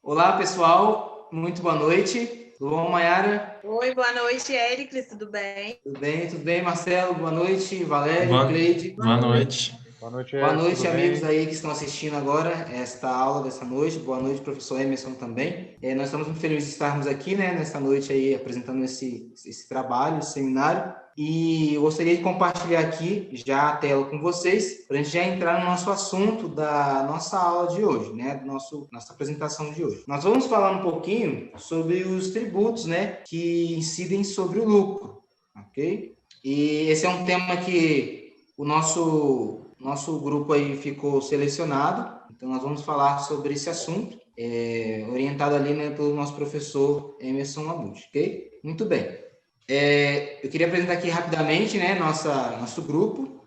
Olá, pessoal. Muito boa noite. Tudo bom, Mayara? Oi, boa noite, Éricles, tudo bem? Tudo bem, Marcelo? Boa noite, Valério, Cleide. Boa noite. Boa noite, Boa Eric, noite, tudo amigos bem? aí que estão assistindo agora esta aula dessa noite. Boa noite, professor Emerson também. Nós estamos muito felizes de estarmos aqui, né, nesta noite aí apresentando esse trabalho, esse seminário. E eu gostaria de compartilhar aqui já a tela com vocês, para a gente já entrar no nosso assunto da nossa aula de hoje, né, nossa apresentação de hoje. Nós vamos falar um pouquinho sobre os tributos, né, que incidem sobre o lucro, ok? E esse é um tema que o nosso grupo aí ficou selecionado, então nós vamos falar sobre esse assunto, orientado ali, né, pelo nosso professor Emerson Abud, ok? Muito bem. Eu queria apresentar aqui rapidamente, né, nosso grupo,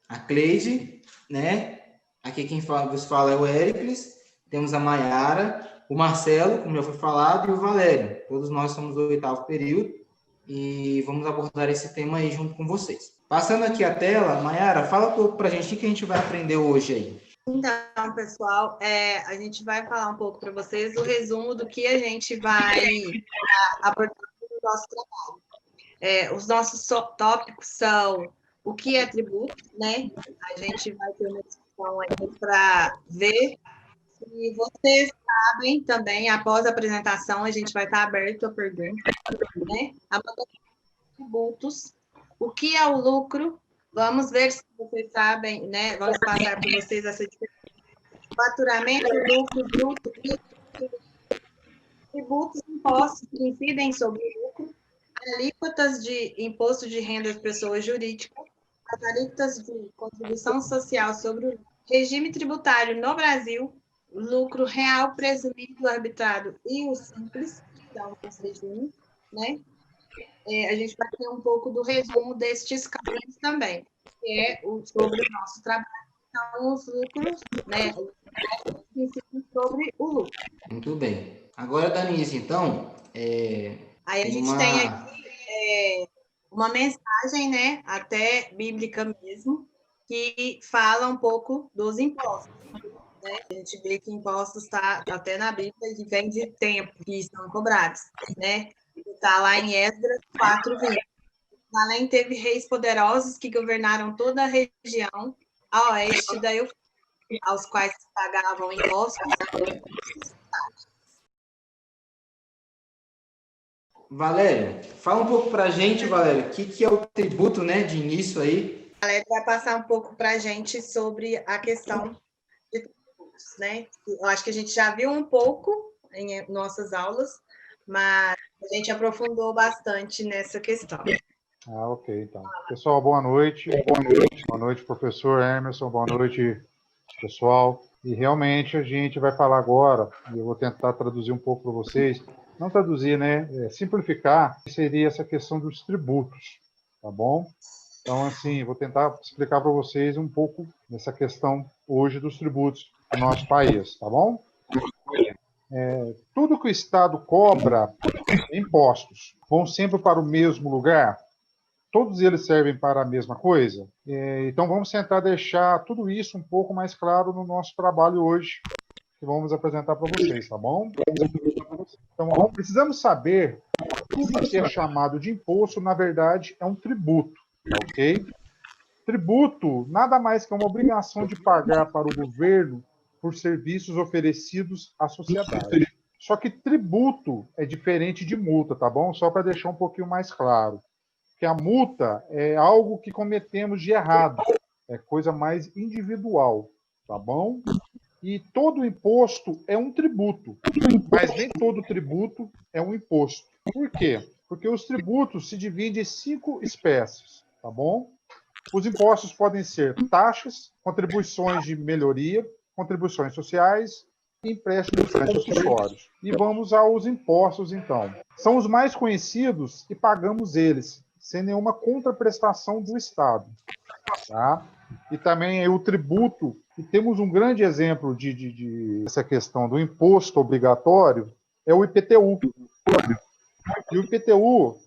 a Cleide, né, aqui quem vos fala é o Éricles, temos a Mayara, o Marcelo, como já foi falado, e o Valério. Todos nós somos do 8º período e vamos abordar esse tema aí junto com vocês. Passando aqui a tela, Mayara, fala um pouco para a gente o que a gente vai aprender hoje aí. Então, pessoal, a gente vai falar um pouco para vocês o resumo do que a gente vai abordar no nosso trabalho. Os nossos tópicos são o que é tributo, né? A gente vai ter uma discussão aí para ver se vocês sabem também, após a apresentação, a gente vai estar aberto a perguntas, né? A tributos, o que é o lucro? Vamos ver se vocês sabem, né? Vamos passar para vocês essa diferença. Faturamento, lucro, bruto, tributos, impostos que incidem sobre o lucro, alíquotas de imposto de renda das pessoas jurídicas, as alíquotas de contribuição social sobre o lucro, regime tributário no Brasil, lucro real, presumido, arbitrado e o simples, que são os regimes, né? A gente vai ter um pouco do resumo destes caminhos também, que é sobre o nosso trabalho, são os lucros, né? Sobre o lucro. Muito bem. Agora, Danise, então, Aí a gente tem aqui uma mensagem, né, até bíblica mesmo, que fala um pouco dos impostos. Né? A gente vê que impostos está até na Bíblia e vem de tempo que são cobrados, né? Está lá em Esdras 4:20. Além, teve reis poderosos que governaram toda a região a oeste da Eufrates, aos quais se pagavam impostos. Valério, fala um pouco para a gente, Valério, o que é o tributo, né, de início aí? A Valéria vai passar um pouco para a gente sobre a questão de tributos, né? Eu acho que a gente já viu um pouco em nossas aulas, mas a gente aprofundou bastante nessa questão. Ok, então. Pessoal, boa noite. Boa noite, professor Emerson. Boa noite, pessoal. E realmente a gente vai falar agora, e eu vou tentar traduzir um pouco para vocês. Não traduzir, né? Simplificar, seria essa questão dos tributos, tá bom? Então, assim, vou tentar explicar para vocês um pouco dessa questão hoje dos tributos do nosso país, tá bom? Tudo que o Estado cobra, impostos, vão sempre para o mesmo lugar? Todos eles servem para a mesma coisa? Então, vamos tentar deixar tudo isso um pouco mais claro no nosso trabalho hoje, que vamos apresentar para vocês, tá bom? Então, precisamos saber tudo que é chamado de imposto, na verdade, é um tributo, ok? Tributo nada mais que uma obrigação de pagar para o governo por serviços oferecidos à sociedade. Só que tributo é diferente de multa, tá bom? Só para deixar um pouquinho mais claro. Que a multa é algo que cometemos de errado, é coisa mais individual, tá bom? E todo imposto é um tributo, mas nem todo tributo é um imposto. Por quê? Porque os tributos se dividem em 5 espécies, tá bom? Os impostos podem ser taxas, contribuições de melhoria, contribuições sociais e empréstimos compulsórios. E vamos aos impostos, então. São os mais conhecidos e pagamos eles, sem nenhuma contraprestação do Estado. Tá? E também o tributo, e temos um grande exemplo dessa questão do imposto obrigatório, é o IPTU. E o IPTU,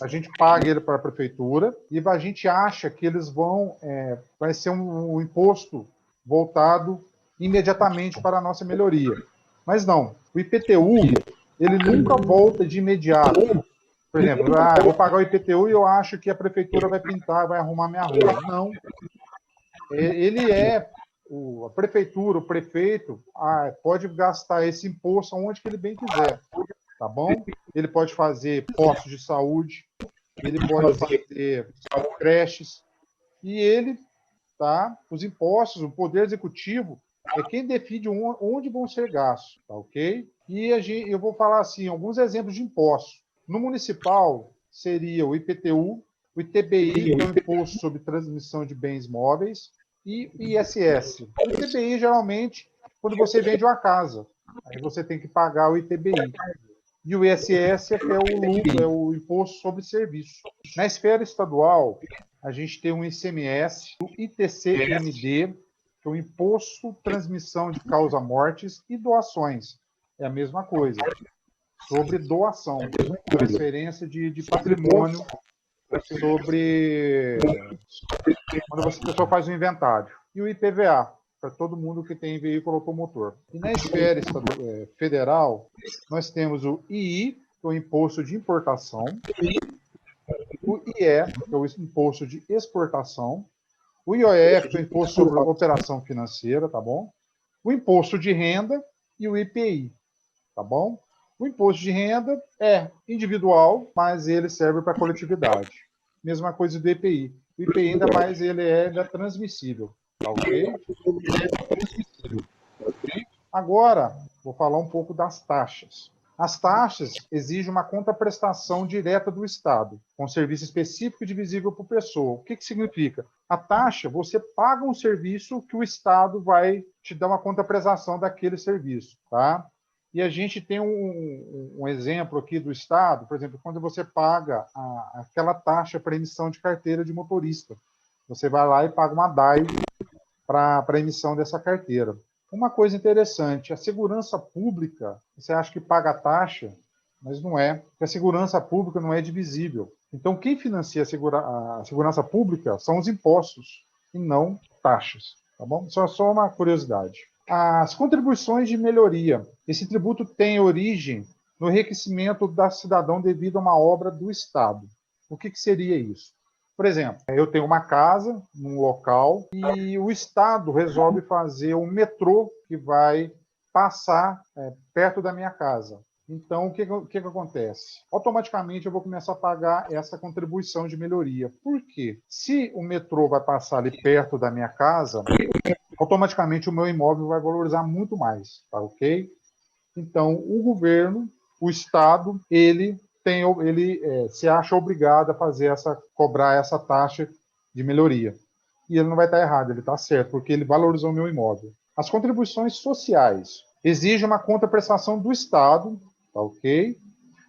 a gente paga ele para a prefeitura e a gente acha que eles vai ser um imposto voltado imediatamente para a nossa melhoria. Mas não, o IPTU, ele nunca volta de imediato. Por exemplo, eu vou pagar o IPTU e eu acho que a prefeitura vai pintar, vai arrumar minha rua. Não. Ele a prefeitura, o prefeito, pode gastar esse imposto aonde que ele bem quiser, tá bom? Ele pode fazer postos de saúde, ele pode fazer creches, e ele, tá? Os impostos, o poder executivo é quem define onde vão ser gastos, tá ok? E eu vou falar assim, alguns exemplos de impostos. No municipal, seria o IPTU, o ITBI, que é o Imposto sobre Transmissão de Bens Móveis, e o ISS. O ITBI, geralmente, quando você vende uma casa, aí você tem que pagar o ITBI. E o ISS é o Imposto sobre Serviço. Na esfera estadual, a gente tem um ICMS, o ITCMD, que é o Imposto Transmissão de Causa-Mortes e Doações. É a mesma coisa, sobre doação, transferência de patrimônio, sobre quando a pessoa faz um inventário. E o IPVA, para todo mundo que tem veículo automotor. E na esfera federal, nós temos o II, que é o Imposto de Importação, o IE, que é o Imposto de Exportação, o IOF, que é o Imposto sobre Operação Financeira, tá bom? O Imposto de Renda e o IPI, tá bom? O Imposto de Renda é individual, mas ele serve para a coletividade. Mesma coisa do IPI. O IPI ainda mais ele ainda transmissível, tá ok? Agora, vou falar um pouco das taxas. As taxas exigem uma contraprestação direta do Estado, com serviço específico e divisível por pessoa. O que significa? A taxa, você paga um serviço que o Estado vai te dar uma contraprestação daquele serviço, tá? E a gente tem um exemplo aqui do Estado, por exemplo, quando você paga aquela taxa para emissão de carteira de motorista. Você vai lá e paga uma DAI para a emissão dessa carteira. Uma coisa interessante, a segurança pública, você acha que paga a taxa, mas não é, porque a segurança pública não é divisível. Então, quem financia a segurança pública são os impostos, e não taxas, tá bom? Só uma curiosidade. As contribuições de melhoria. Esse tributo tem origem no enriquecimento da cidadão devido a uma obra do Estado. O que seria isso? Por exemplo, eu tenho uma casa num local e o Estado resolve fazer um metrô que vai passar perto da minha casa. Então, o que acontece? Automaticamente eu vou começar a pagar essa contribuição de melhoria. Por quê? Se o metrô vai passar ali perto da minha casa, automaticamente o meu imóvel vai valorizar muito mais, tá ok? Então, o governo, o Estado, ele se acha obrigado a cobrar essa taxa de melhoria. E ele não vai estar errado, ele está certo, porque ele valorizou o meu imóvel. As contribuições sociais exigem uma contraprestação do Estado, tá ok?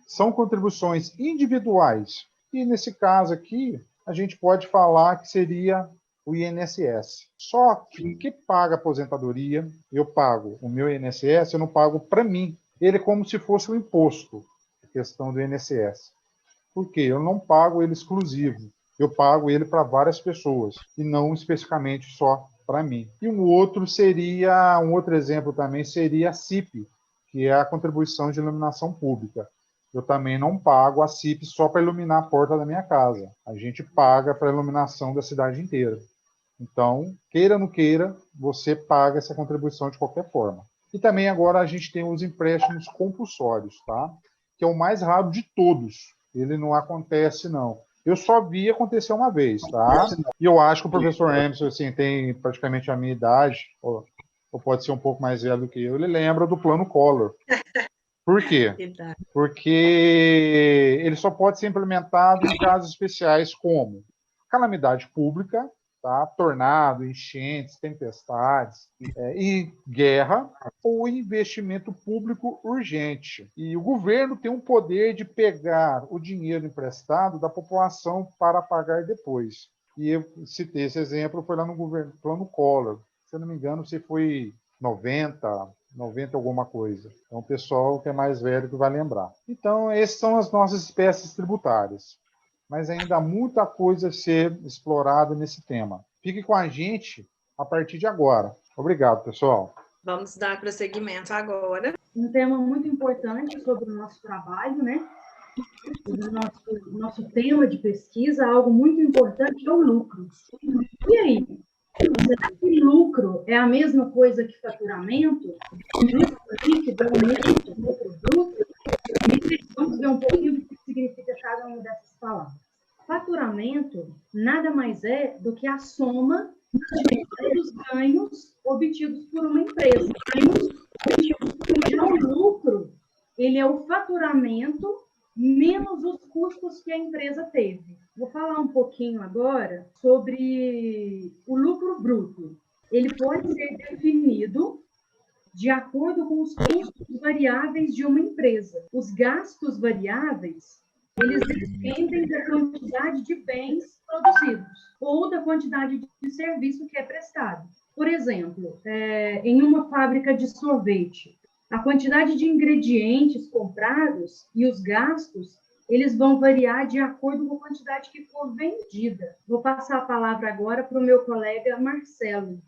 São contribuições individuais. E nesse caso aqui, a gente pode falar que seria o INSS. Só que paga aposentadoria, eu pago o meu INSS, eu não pago para mim. Ele é como se fosse um imposto, a questão do INSS. Por quê? Eu não pago ele exclusivo. Eu pago ele para várias pessoas, e não especificamente só para mim. E um outro exemplo também seria a CIP, que é a contribuição de iluminação pública. Eu também não pago a CIP só para iluminar a porta da minha casa. A gente paga para a iluminação da cidade inteira. Então, queira ou não queira, você paga essa contribuição de qualquer forma. E também agora a gente tem os empréstimos compulsórios, tá? Que é o mais raro de todos. Ele não acontece, não. Eu só vi acontecer uma vez, tá? E eu acho que o professor Emerson, assim, tem praticamente a minha idade, ou pode ser um pouco mais velho do que eu, ele lembra do Plano Collor. Por quê? Porque ele só pode ser implementado em casos especiais como calamidade pública, tá? Tornado, enchentes, tempestades, e guerra, ou investimento público urgente. E o governo tem um poder de pegar o dinheiro emprestado da população para pagar depois. E eu citei esse exemplo, foi lá no governo Plano Collor. Se eu não me engano, se foi 90 alguma coisa. Então, o pessoal que é mais velho que vai lembrar. Então, essas são as nossas espécies tributárias. Mas ainda há muita coisa a ser explorada nesse tema. Fique com a gente a partir de agora. Obrigado, pessoal. Vamos dar prosseguimento agora. Um tema muito importante sobre o nosso trabalho, né? O nosso tema de pesquisa, algo muito importante é o lucro. E aí? Será que lucro é a mesma coisa que faturamento? Lucro líquido é o mesmo que lucro bruto? Vamos ver um pouquinho do que significa cada uma dessas palavras. Faturamento nada mais é do que a soma de todos os ganhos obtidos por uma empresa. Já o lucro, ele é o faturamento menos os custos que a empresa teve. Vou falar um pouquinho agora sobre o lucro bruto. Ele pode ser definido de acordo com os custos variáveis de uma empresa. Os gastos variáveis, eles dependem da quantidade de bens produzidos ou da quantidade de serviço que é prestado. Por exemplo, em uma fábrica de sorvete, a quantidade de ingredientes comprados e os gastos, eles vão variar de acordo com a quantidade que for vendida. Vou passar a palavra agora para o meu colega Marcelo.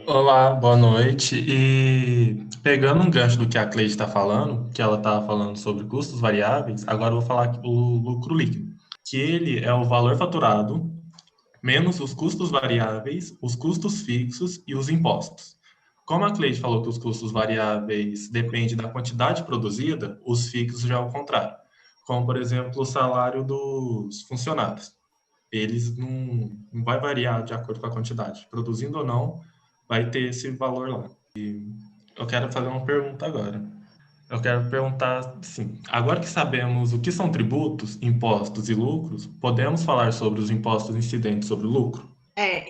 Olá, boa noite. E pegando um gancho do que a Cleide está falando, que ela estava falando sobre custos variáveis, agora eu vou falar o lucro líquido, que ele é o valor faturado menos os custos variáveis, os custos fixos e os impostos. Como a Cleide falou que os custos variáveis dependem da quantidade produzida, os fixos já é o contrário. Como, por exemplo, o salário dos funcionários. Eles não vai variar de acordo com a quantidade. Produzindo ou não, vai ter esse valor lá. E eu quero fazer uma pergunta agora. Eu quero perguntar, assim, agora que sabemos o que são tributos, impostos e lucros, podemos falar sobre os impostos incidentes sobre o lucro?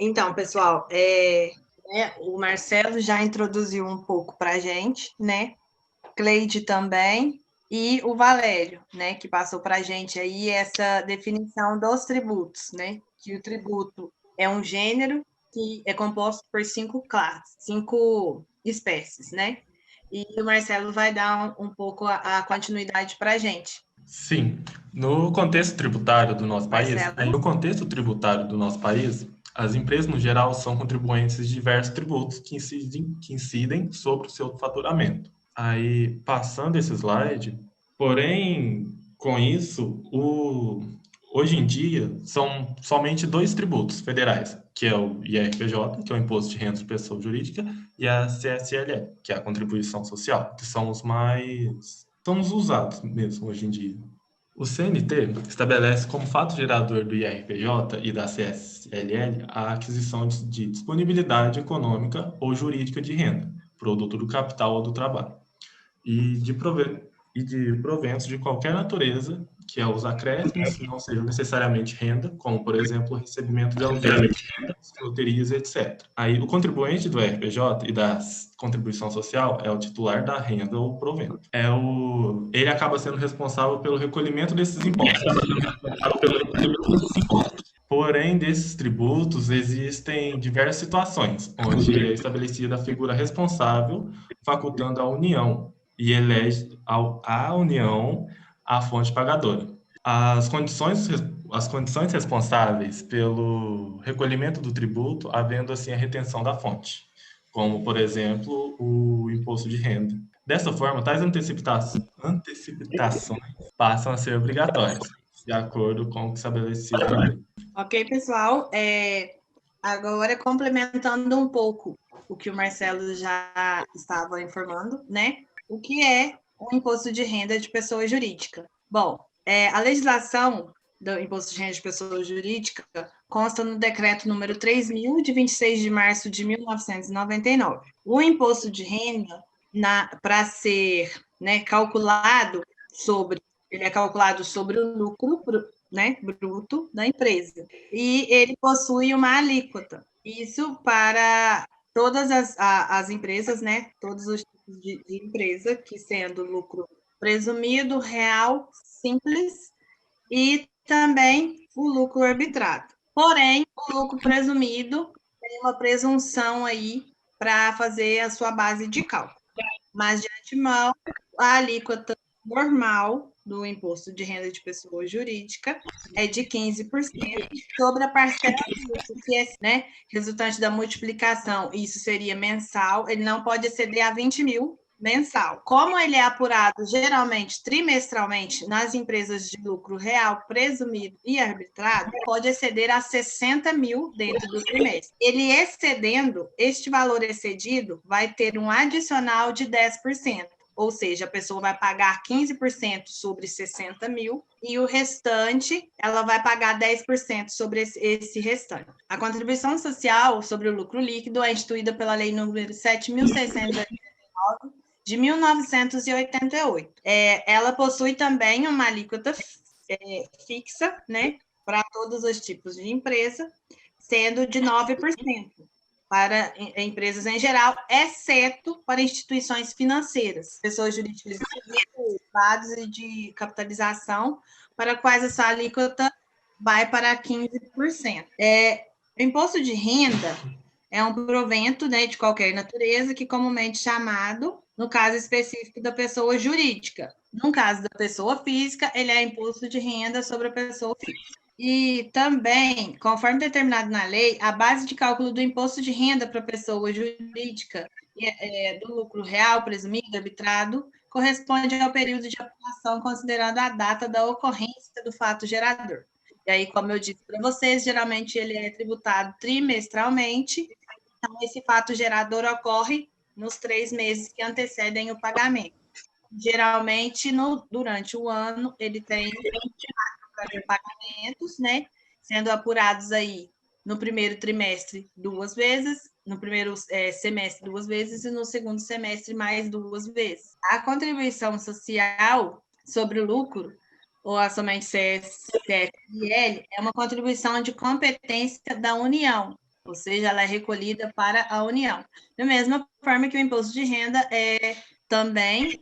Então, pessoal, o Marcelo já introduziu um pouco para a gente, né? Cleide também, e o Valério, né, que passou para a gente aí essa definição dos tributos, né? Que o tributo é um gênero que é composto por 5 classes, 5 espécies, né? E o Marcelo vai dar um pouco a continuidade para a gente. Sim. No contexto tributário do nosso país, as empresas, no geral, são contribuintes de diversos tributos que incidem sobre o seu faturamento. Aí, passando esse slide, porém, com isso, hoje em dia, são somente 2 tributos federais, que é o IRPJ, que é o Imposto de Renda de Pessoa Jurídica, e a CSLL, que é a Contribuição Social, que são os usados mesmo hoje em dia. O CNT estabelece como fato gerador do IRPJ e da CSLL a aquisição de disponibilidade econômica ou jurídica de renda, produto do capital ou do trabalho, e de proventos de qualquer natureza, que é os acréscimos, que não sejam necessariamente renda, como, por exemplo, o recebimento de aluguéis, loterias, etc. Aí, o contribuinte do RPJ e da contribuição social é o titular da renda ou provento. Ele acaba sendo responsável pelo recolhimento desses impostos. Porém, desses tributos, existem diversas situações, onde é estabelecida a figura responsável, facultando a União e elege a União a fonte pagadora. As condições responsáveis pelo recolhimento do tributo, havendo assim a retenção da fonte, como, por exemplo, o imposto de renda. Dessa forma, tais antecipações passam a ser obrigatórias, de acordo com o que estabelecido na lei. Ok, pessoal. Agora, complementando um pouco o que o Marcelo já estava informando, né? O que é o imposto de renda de pessoa jurídica? Bom, a legislação do imposto de renda de pessoa jurídica consta no decreto número 3.000, de 26 de março de 1999. O imposto de renda, para ser, né, calculado ele é calculado sobre o lucro, né, bruto da empresa. E ele possui uma alíquota. Isso para todas as empresas, né, todos os tipos de empresa, que sendo lucro presumido, real, simples, e também o lucro arbitrado. Porém, o lucro presumido tem uma presunção aí para fazer a sua base de cálculo. Mas, de antemão, a alíquota normal do imposto de renda de pessoa jurídica é de 15% sobre a parcela bruta, que é, né, resultante da multiplicação, isso seria mensal, ele não pode exceder a 20 mil mensal. Como ele é apurado geralmente trimestralmente nas empresas de lucro real, presumido e arbitrado, pode exceder a 60 mil dentro do trimestre. Ele excedendo, este valor excedido vai ter um adicional de 10%. Ou seja, a pessoa vai pagar 15% sobre 60 mil e o restante, ela vai pagar 10% sobre esse restante. A contribuição social sobre o lucro líquido é instituída pela Lei número 7.689, de 1988. Ela possui também uma alíquota fixa, né, para todos os tipos de empresa, sendo de 9%. Para empresas em geral, exceto para instituições financeiras, pessoas jurídicas privadas e de capitalização, para quais essa alíquota vai para 15%. O imposto de renda é um provento, né, de qualquer natureza, que comumente chamado, no caso específico da pessoa jurídica. No caso da pessoa física, ele é imposto de renda sobre a pessoa física. E também, conforme determinado na lei, a base de cálculo do imposto de renda para a pessoa jurídica do lucro real, presumido, arbitrado, corresponde ao período de apuração considerando a data da ocorrência do fato gerador. E aí, como eu disse para vocês, geralmente ele é tributado trimestralmente, então esse fato gerador ocorre nos 3 meses que antecedem o pagamento. Geralmente, durante o ano, ele tem pagamentos, né, sendo apurados aí no primeiro trimestre 2 vezes, no primeiro semestre 2 vezes e no segundo semestre mais 2 vezes. A contribuição social sobre o lucro, ou a somente CSL, é uma contribuição de competência da União, ou seja, ela é recolhida para a União. Da mesma forma que o imposto de renda é também,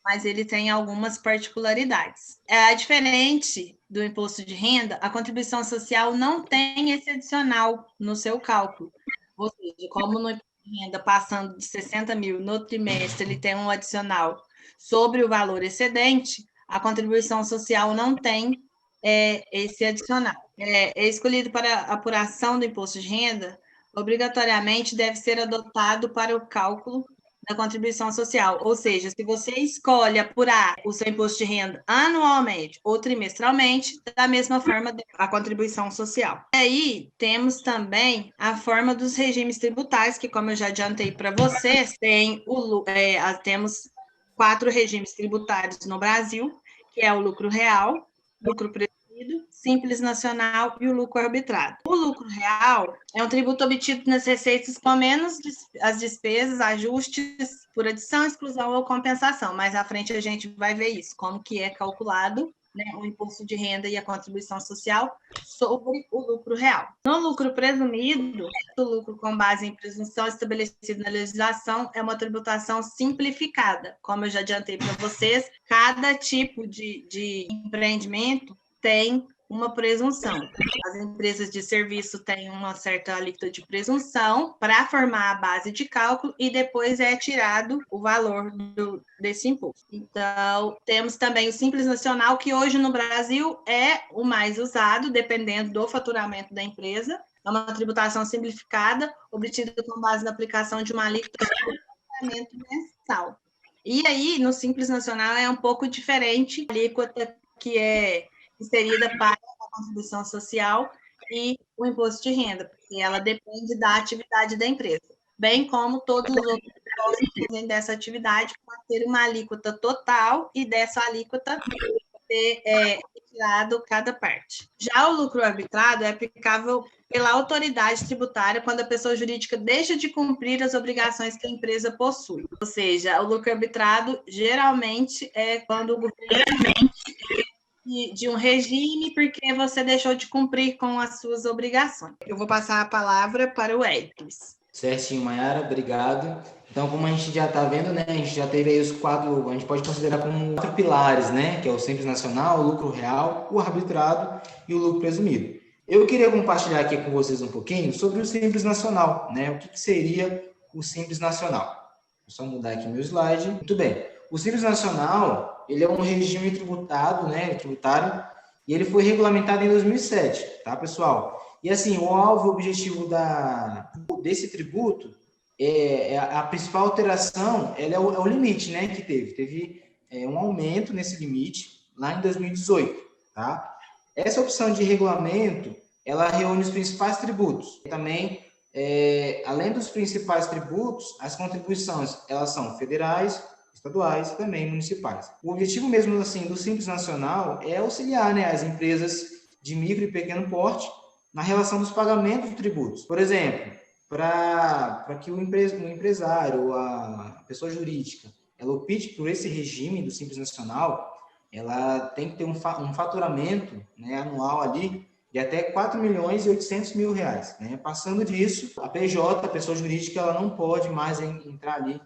mas ele tem algumas particularidades. Diferente do imposto de renda, a contribuição social não tem esse adicional no seu cálculo. Ou seja, como no imposto de renda, passando de 60 mil no trimestre, ele tem um adicional sobre o valor excedente, a contribuição social não tem esse adicional. Escolhido para apuração do imposto de renda, obrigatoriamente deve ser adotado para o cálculo da contribuição social, ou seja, se você escolhe apurar o seu imposto de renda anualmente ou trimestralmente, da mesma forma a contribuição social. E aí temos também a forma dos regimes tributários, que como eu já adiantei para vocês, temos 4 regimes tributários no Brasil, que é o lucro real, lucro presumido, simples nacional e o lucro arbitrado. O lucro real é um tributo obtido nas receitas com menos as despesas, ajustes por adição, exclusão ou compensação. Mais à frente a gente vai ver isso, como que é calculado, né, o imposto de renda e a contribuição social sobre o lucro real. No lucro presumido, o lucro com base em presunção estabelecido na legislação é uma tributação simplificada. Como eu já adiantei para vocês, cada tipo de empreendimento tem uma presunção. As empresas de serviço têm uma certa alíquota de presunção para formar a base de cálculo e depois é tirado o valor desse imposto. Então, temos também o Simples Nacional, que hoje no Brasil é o mais usado, dependendo do faturamento da empresa. É uma tributação simplificada, obtida com base na aplicação de uma alíquota de faturamento mensal. E aí, no Simples Nacional, é um pouco diferente a alíquota que é inserida para a contribuição social e o imposto de renda, porque ela depende da atividade da empresa, bem como todos os outros dependem dessa atividade, pode ter uma alíquota total e dessa alíquota ser retirado cada parte. Já o lucro arbitrado é aplicável pela autoridade tributária quando a pessoa jurídica deixa de cumprir as obrigações que a empresa possui. Ou seja, o lucro arbitrado geralmente é quando o governo de um regime porque você deixou de cumprir com as suas obrigações. Eu vou passar a palavra para o Hércules. Certinho, Mayara, obrigado. Então, como a gente já está vendo, né, a gente já teve aí os 4, a gente pode considerar como 4 pilares, né, que é o Simples Nacional, o lucro real, o arbitrado e o lucro presumido. Eu queria compartilhar aqui com vocês um pouquinho sobre o Simples Nacional, né, o que seria o Simples Nacional. Vou só mudar aqui meu slide. Muito bem. O Simples Nacional, ele é um regime tributário, E ele foi regulamentado em 2007, tá, pessoal? E assim, o alvo e o objetivo desse tributo, a principal alteração, ela é o limite, né, que teve um aumento nesse limite lá em 2018, tá? Essa opção de regulamento, ela reúne os principais tributos. Também, além dos principais tributos, as contribuições, elas são federais, estaduais e também municipais. O objetivo mesmo assim do Simples Nacional é auxiliar, né, as empresas de micro e pequeno porte na relação dos pagamentos de tributos. Por exemplo, para que o empresário ou a pessoa jurídica ela opte por esse regime do Simples Nacional, ela tem que ter um faturamento, né, anual ali de até 4 milhões e 800 mil reais. Né? Passando disso, a PJ, a pessoa jurídica, ela não pode mais entrar ali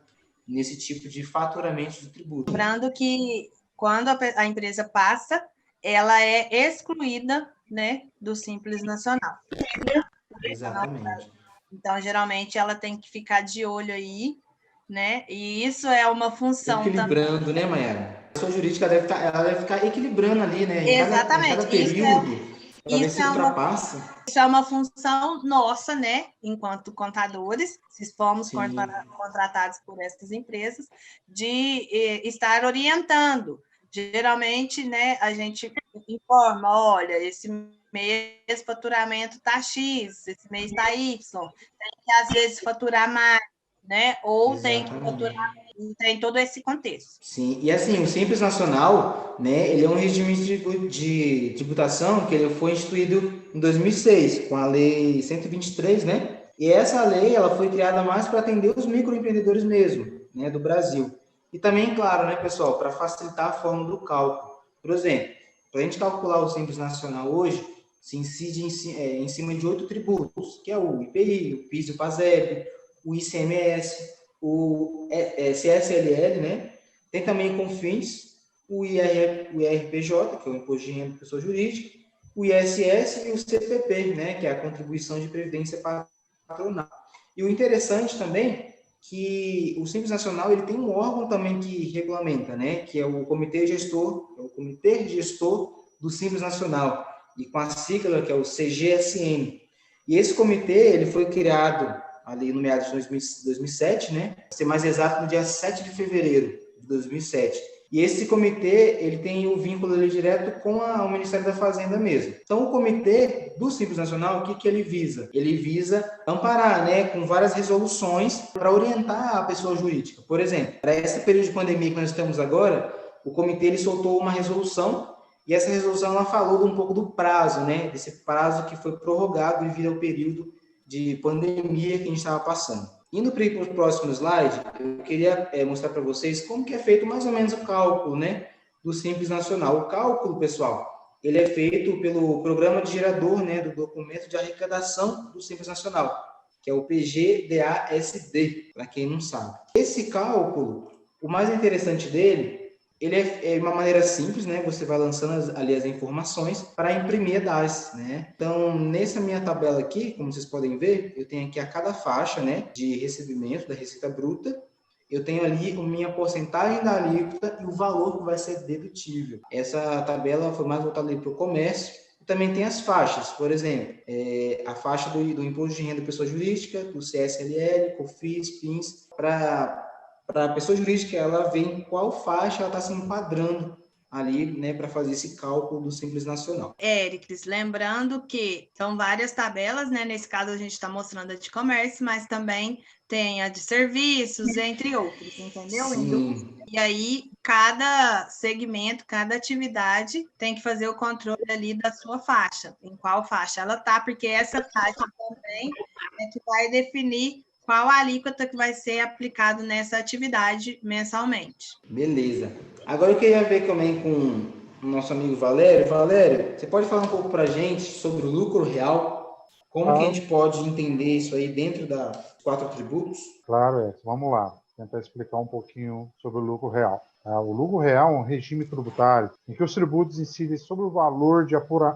nesse tipo de faturamento de tributo. Lembrando que quando a empresa passa, ela é excluída, né, do Simples Nacional. Exatamente. Então, geralmente, ela tem que ficar de olho aí, né? E isso é uma função equilibrando, também, né, Mayara? A pessoa jurídica ela deve ficar equilibrando ali, né? Exatamente. Em cada período, para ver se ultrapassa. Isso é uma função nossa, né, enquanto contadores, se formos contratados por essas empresas, de estar orientando. Geralmente, né, a gente informa, olha, esse mês o faturamento está X, esse mês está Y, tem que, às vezes, faturar mais, né, ou tem que faturar, tem todo esse contexto. Sim, e assim, o Simples Nacional, né, ele é um regime de tributação que ele foi instituído em 2006, com a Lei 123, né, e essa lei, ela foi criada mais para atender os microempreendedores mesmo, né, do Brasil. E também, claro, né, pessoal, para facilitar a forma do cálculo. Por exemplo, para a gente calcular o Simples Nacional hoje, se incide em cima de 8 tributos, que é o IPI, o PIS e o PASEB, o ICMS, o CSLL, né? Tem também o CONFINS, o IRPJ, que é o Imposto de Renda da Pessoa Jurídica, o ISS e o CPP, né? Que é a Contribuição de Previdência Patronal. E o interessante também que o Simples Nacional ele tem um órgão também que regulamenta, né? Que é o Comitê Gestor do Simples Nacional, e com a sigla que é o CGSN. E esse comitê ele foi criado ali no meados de 2007, né? Para ser mais exato, no dia 7 de fevereiro de 2007. E esse comitê, ele tem o vínculo ali direto com o Ministério da Fazenda mesmo. Então, o comitê do Simples Nacional, o que ele visa? Ele visa amparar, né, com várias resoluções para orientar a pessoa jurídica. Por exemplo, para esse período de pandemia que nós estamos agora, o comitê ele soltou uma resolução e essa resolução ela falou um pouco do prazo, né, desse prazo que foi prorrogado devido ao período de pandemia que a gente estava passando. Indo para o próximo slide, eu queria mostrar para vocês como que é feito mais ou menos o cálculo, né, do Simples Nacional. O cálculo, pessoal, ele é feito pelo programa de gerador, né, do documento de arrecadação do Simples Nacional, que é o PGDASD, para quem não sabe. Esse cálculo, o mais interessante dele, ele é uma maneira simples, né? Você vai lançando ali as informações para imprimir a DAS, né? Então, nessa minha tabela aqui, como vocês podem ver, eu tenho aqui a cada faixa, né, de recebimento da Receita Bruta, eu tenho ali a minha porcentagem da alíquota e o valor que vai ser dedutível. Essa tabela foi mais voltada para o comércio. E também tem as faixas, por exemplo, a faixa do Imposto de Renda da Pessoa Jurídica, do CSLL, COFINS, PINS, para a pessoa jurídica, ela vê em qual faixa ela está se enquadrando ali, né, para fazer esse cálculo do Simples Nacional. Éricles, lembrando que são várias tabelas, né? Nesse caso a gente está mostrando a de comércio, mas também tem a de serviços, entre outros, entendeu? Sim. E aí, cada segmento, cada atividade tem que fazer o controle ali da sua faixa, em qual faixa ela está, porque essa faixa também é que vai definir qual a alíquota que vai ser aplicado nessa atividade mensalmente. Beleza. Agora eu queria ver também com o nosso amigo Valério. Valério, você pode falar um pouco para a gente sobre o lucro real? Como que a gente pode entender isso aí dentro dos 4 tributos? Claro, vamos lá. Tentar explicar um pouquinho sobre o lucro real. O lucro real é um regime tributário em que os tributos incidem sobre o valor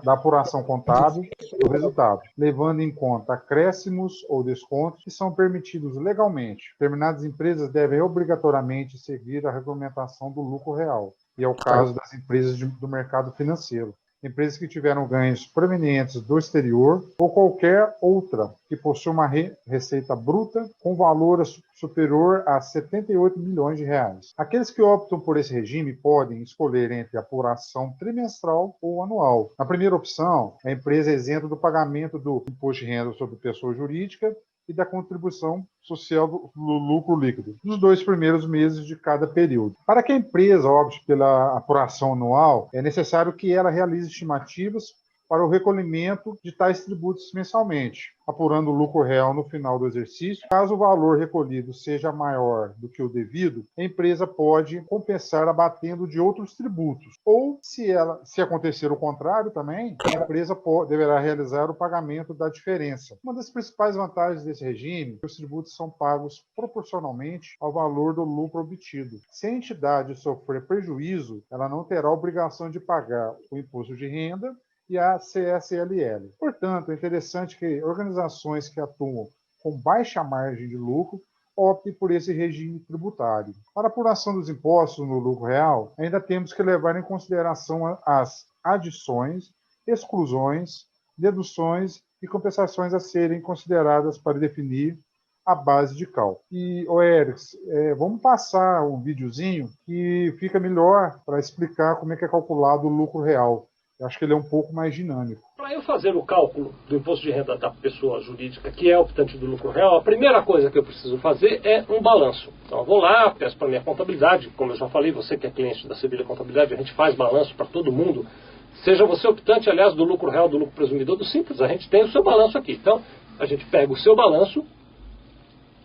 da apuração contábil do resultado, levando em conta acréscimos ou descontos que são permitidos legalmente. Determinadas empresas devem obrigatoriamente seguir a regulamentação do lucro real, e é o caso das empresas do mercado financeiro. empresas que tiveram ganhos provenientes do exterior ou qualquer outra que possua uma receita bruta com valor superior a 78 milhões de reais. Aqueles que optam por esse regime podem escolher entre apuração trimestral ou anual. Na primeira opção, a empresa é isenta do pagamento do imposto de renda sobre pessoa jurídica e da contribuição social do lucro líquido, nos 2 primeiros meses de cada período. Para que a empresa opte pela apuração anual, é necessário que ela realize estimativas para o recolhimento de tais tributos mensalmente, apurando o lucro real no final do exercício. Caso o valor recolhido seja maior do que o devido, a empresa pode compensar abatendo de outros tributos. Ou, se acontecer o contrário também, a empresa deverá realizar o pagamento da diferença. Uma das principais vantagens desse regime é que os tributos são pagos proporcionalmente ao valor do lucro obtido. Se a entidade sofrer prejuízo, ela não terá obrigação de pagar o imposto de renda e a CSLL. Portanto, é interessante que organizações que atuam com baixa margem de lucro optem por esse regime tributário. Para a apuração dos impostos no lucro real, ainda temos que levar em consideração as adições, exclusões, deduções e compensações a serem consideradas para definir a base de cálculo. E, Erix, vamos passar um videozinho que fica melhor para explicar como é que é calculado o lucro real. Eu acho que ele é um pouco mais dinâmico. Para eu fazer o cálculo do imposto de renda da pessoa jurídica, que é optante do lucro real, a primeira coisa que eu preciso fazer é um balanço. Então eu vou lá, peço para a minha contabilidade, como eu já falei, você que é cliente da Sevilha Contabilidade, a gente faz balanço para todo mundo. Seja você optante, aliás, do lucro real, do lucro presumidor, do simples, a gente tem o seu balanço aqui. Então, a gente pega o seu balanço,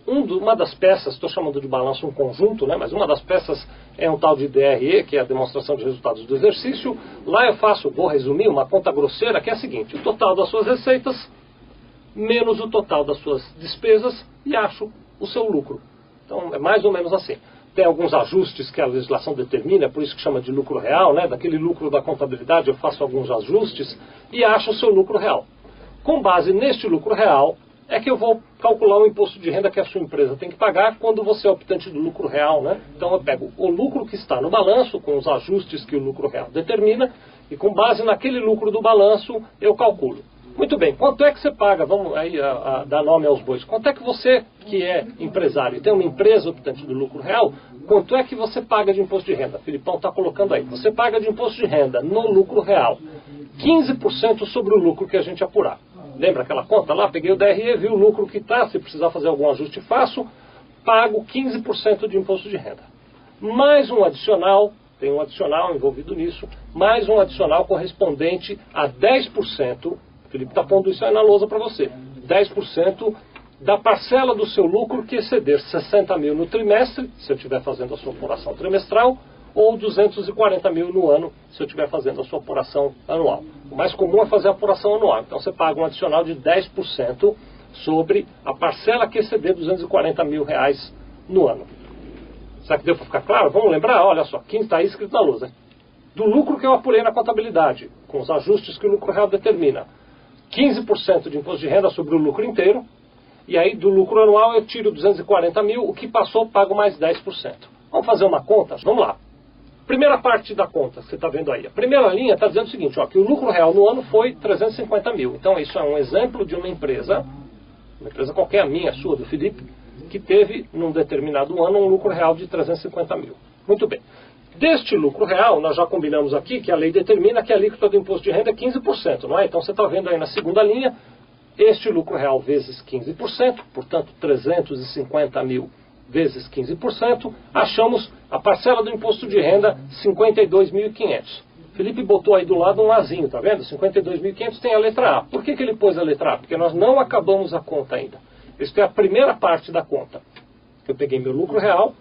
uma das peças, estou chamando de balanço um conjunto, né, mas uma das peças é um tal de DRE, que é a demonstração de resultados do exercício. Lá eu vou resumir, uma conta grosseira, que é a seguinte: o total das suas receitas menos o total das suas despesas e acho o seu lucro. Então é mais ou menos assim. Tem alguns ajustes que a legislação determina, por isso que chama de lucro real, né, daquele lucro da contabilidade eu faço alguns ajustes e acho o seu lucro real. Com base neste lucro real, é que eu vou calcular o imposto de renda que a sua empresa tem que pagar quando você é optante do lucro real, né? Então eu pego o lucro que está no balanço, com os ajustes que o lucro real determina, e com base naquele lucro do balanço, eu calculo. Muito bem, quanto é que você paga? Vamos aí dar nome aos bois. Quanto é que você, que é empresário e tem uma empresa optante do lucro real, quanto é que você paga de imposto de renda? O Filipão está colocando aí. Você paga de imposto de renda no lucro real 15% sobre o lucro que a gente apurar. Lembra aquela conta lá? Peguei o DRE, vi o lucro que está, se precisar fazer algum ajuste faço, pago 15% de imposto de renda. Mais um adicional, tem um adicional envolvido nisso, mais um adicional correspondente a 10%, o Felipe está pondo isso aí na lousa para você, 10% da parcela do seu lucro que exceder 60 mil no trimestre, se eu estiver fazendo a sua apuração trimestral, ou 240 mil no ano, se eu estiver fazendo a sua apuração anual. O mais comum é fazer a apuração anual. Então você paga um adicional de 10% sobre a parcela que exceder 240 mil reais no ano. Será que deu para ficar claro? Vamos lembrar? Olha só, quem está aí escrito na lousa. Do lucro que eu apurei na contabilidade, com os ajustes que o lucro real determina, 15% de imposto de renda sobre o lucro inteiro, e aí do lucro anual eu tiro 240 mil, o que passou pago mais 10%. Vamos fazer uma conta? Vamos lá. Primeira parte da conta que você está vendo aí. A primeira linha está dizendo o seguinte, ó, que o lucro real no ano foi 350 mil. Então isso é um exemplo de uma empresa qualquer, a minha, a sua, do Felipe, que teve, num determinado ano, um lucro real de 350 mil. Muito bem. Deste lucro real, nós já combinamos aqui que a lei determina que a alíquota do imposto de renda é 15%, não é? Então você está vendo aí na segunda linha, este lucro real vezes 15%, portanto 350 mil vezes 15%, achamos a parcela do imposto de renda 52.500. Felipe botou aí do lado um azinho, tá vendo? 52.500 tem a letra A. Por que ele pôs a letra A? Porque nós não acabamos a conta ainda. Isso é a primeira parte da conta. Eu peguei meu lucro real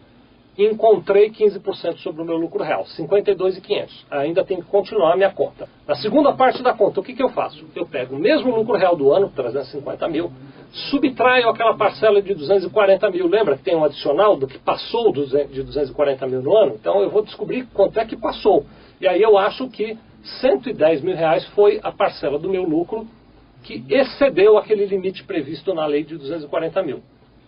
e encontrei 15% sobre o meu lucro real, 52.500. Ainda tem que continuar a minha conta. Na segunda parte da conta, o que eu faço? Eu pego o mesmo lucro real do ano, 350 mil, subtraio aquela parcela de 240 mil. Lembra que tem um adicional do que passou de 240 mil no ano? Então eu vou descobrir quanto é que passou. E aí eu acho que 110 mil reais foi a parcela do meu lucro que excedeu aquele limite previsto na lei de 240 mil.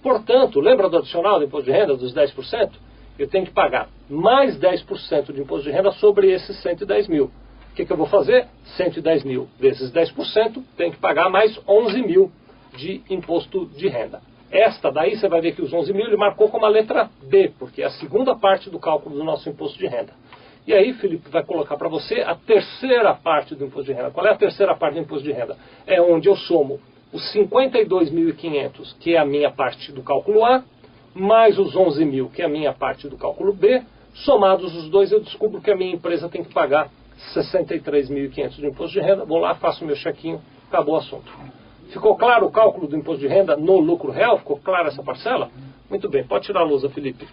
Portanto, lembra do adicional do imposto de renda dos 10%? Eu tenho que pagar mais 10% de imposto de renda sobre esses 110 mil. O que eu vou fazer? 110 mil vezes 10%, tem que pagar mais 11 mil de imposto de renda. Esta daí, você vai ver que os 11 mil ele marcou como a letra B, porque é a segunda parte do cálculo do nosso imposto de renda. E aí, Felipe vai colocar para você a terceira parte do imposto de renda. Qual é a terceira parte do imposto de renda? É onde eu somo os 52.500, que é a minha parte do cálculo A, mais os 11 mil, que é a minha parte do cálculo B. Somados os dois, eu descubro que a minha empresa tem que pagar 63.500 de imposto de renda. Vou lá, faço o meu chequinho, acabou o assunto. Ficou claro o cálculo do imposto de renda no lucro real? Ficou clara essa parcela? Muito bem, pode tirar a lousa, Felipe.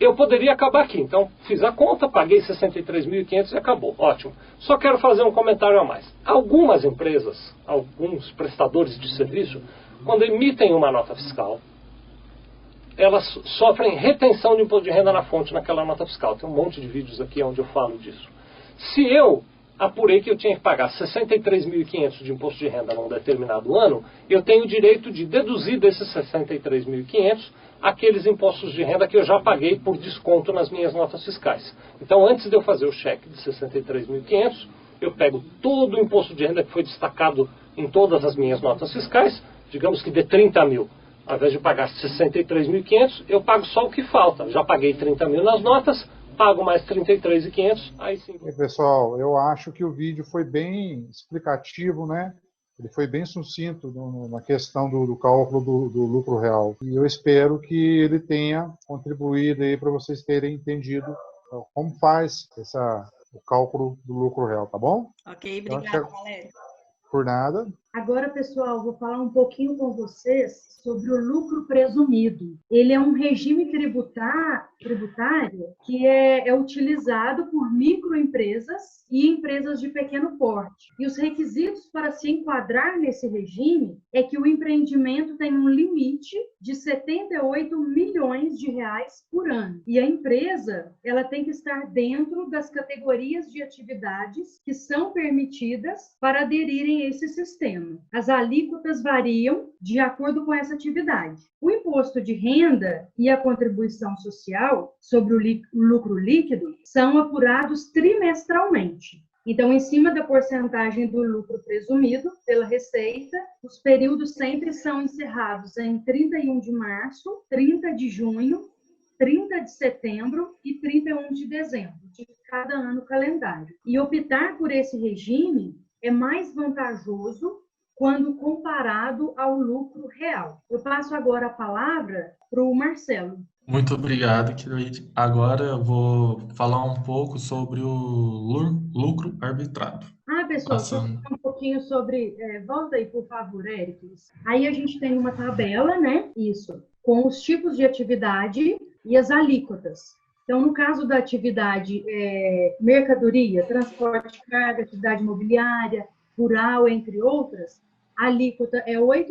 Eu poderia acabar aqui, então fiz a conta, paguei 63.500 e acabou. Ótimo. Só quero fazer um comentário a mais. Algumas empresas, alguns prestadores de serviço, quando emitem uma nota fiscal, elas sofrem retenção de imposto de renda na fonte naquela nota fiscal. Tem um monte de vídeos aqui onde eu falo disso. Se eu apurei que eu tinha que pagar 63.500 de imposto de renda num determinado ano, eu tenho o direito de deduzir desses 63.500 aqueles impostos de renda que eu já paguei por desconto nas minhas notas fiscais. Então, antes de eu fazer o cheque de 63.500, eu pego todo o imposto de renda que foi destacado em todas as minhas notas fiscais, digamos que de 30 mil. Ao invés de pagar 63.500, eu pago só o que falta. Já paguei 30 mil nas notas, pago mais 33.500, aí sim. Pessoal, eu acho que o vídeo foi bem explicativo, né? Ele foi bem sucinto na questão do cálculo do lucro real. E eu espero que ele tenha contribuído aí para vocês terem entendido como faz o cálculo do lucro real, tá bom? Ok, obrigada, Valéria. Por nada. Agora, pessoal, vou falar um pouquinho com vocês sobre o lucro presumido. Ele é um regime tributário que é utilizado por microempresas e empresas de pequeno porte. E os requisitos para se enquadrar nesse regime é que o empreendimento tem um limite de 78 milhões de reais por ano. E a empresa, ela tem que estar dentro das categorias de atividades que são permitidas para aderirem a esse sistema. As alíquotas variam de acordo com essa atividade. O imposto de renda e a contribuição social sobre o lucro líquido são apurados trimestralmente. Então, em cima da porcentagem do lucro presumido pela Receita, os períodos sempre são encerrados em 31 de março, 30 de junho, 30 de setembro e 31 de dezembro de cada ano calendário. E optar por esse regime é mais vantajoso quando comparado ao lucro real. Eu passo agora a palavra para o Marcelo. Muito obrigado, Kirlide. Agora eu vou falar um pouco sobre o lucro arbitrado. Pessoal, deixa eu falar um pouquinho sobre... volta aí, por favor, Éricles. Aí a gente tem uma tabela, né? Isso. Com os tipos de atividade e as alíquotas. Então, no caso da atividade mercadoria, transporte de carga, atividade imobiliária, rural, entre outras, a alíquota é 8%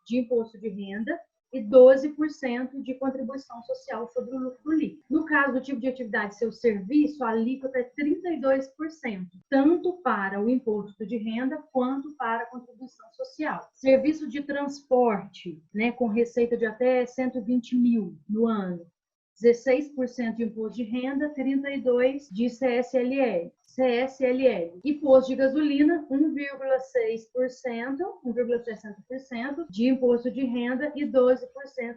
de imposto de renda e 12% de contribuição social sobre o lucro líquido. No caso do tipo de atividade seu serviço, a alíquota é 32%, tanto para o imposto de renda quanto para a contribuição social. Serviço de transporte, né, com receita de até 120 mil no ano, 16% de imposto de renda, 32% de CSLL. E posto de gasolina, 1,60% de imposto de renda e 12%